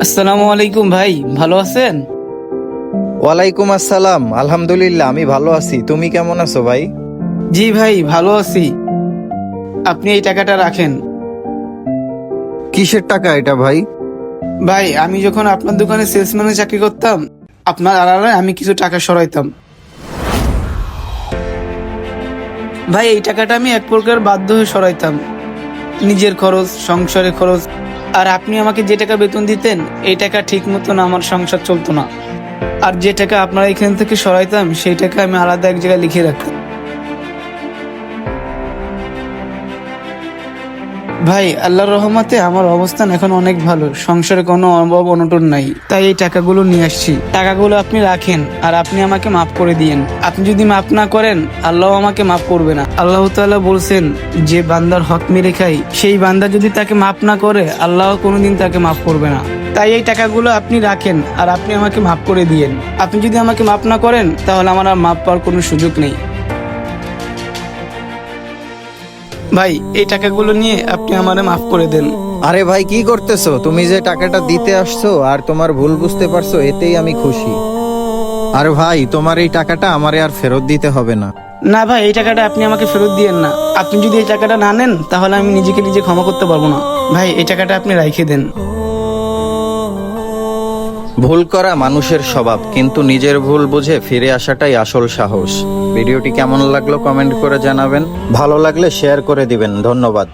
আসসালামু আলাইকুম ভাই, ভালো আছেন? ওয়ালাইকুম আসসালাম। আলহামদুলিল্লাহ, আমি ভালো আছি। তুমি কেমন আছো ভাই? জি ভাই, ভালো আছি। আপনি এই টাকাটা রাখেন। কিসের টাকা এটা ভাই? ভাই, আমি যখন আপনার দোকানে সেলসম্যানের চাকরি করতাম, আপনার আড়ালে আমি কিছু টাকা সরাইতাম। ভাই, এই টাকাটা আমি এক প্রকার বাধ্য হয়ে সরাইতাম, নিজের খরচ, সংসারের খরচ। আর আপনি আমাকে যে টাকা বেতন দিতেন, এই টাকা ঠিক মতন আমার সংসার চলতো না। আর যে টাকা আপনার এখান থেকে সরাইতাম, সেই টাকা আমি আলাদা এক জায়গায় লিখে রাখতাম। ভাই, আল্লাহর রহমতে আমার অবস্থান এখন অনেক ভালো, সংসারে কোনো অভাব অনটন নাই। তাই এই টাকাগুলো নিয়ে আসছি। টাকাগুলো আপনি রাখেন আর আপনি আমাকে মাফ করে দিয়েন। আপনি যদি মাফ না করেন, আল্লাহ আমাকে মাফ করবে না। আল্লাহ তাআলা বলছেন, যে বান্দার হক মেরে খাই, সেই বান্দা যদি তাকে মাফ না করে, আল্লাহ কোনোদিন তাকে মাফ করবে না। তাই এই টাকাগুলো আপনি রাখেন আর আপনি আমাকে মাফ করে দিয়েন। আপনি যদি আমাকে মাফ না করেন, তাহলে আমার আর মাফ পাওয়ার কোনো সুযোগ নেই। ভাই, এই টাকাগুলো নিয়ে আপনি আমারে মাফ করে দেন। আরে ভাই, কি করতেছো? তুমি যে টাকাটা দিতে আসছো আর তোমার ভুল বুঝতে পারছো, এতেই আমি খুশি। আর ভাই, তোমার এই টাকাটা আমারে আর ফেরত দিতে হবে না। না ভাই, এই টাকাটা আপনি আমাকে ফেরত দিয়েন না। আপনি যদি এই টাকাটা না নেন, তাহলে আমি নিজেকে নিজে ক্ষমা করতে পারবো না। ভাই, এই টাকাটা আপনি রাইখে দেন। ভুল করা মানুষের স্বভাব, কিন্তু নিজের ভুল বুঝে ফিরে আসাটাই আসল সাহস। ভিডিওটি কেমন লাগলো কমেন্ট করে জানাবেন। ভালো লাগলে শেয়ার করে দিবেন। ধন্যবাদ।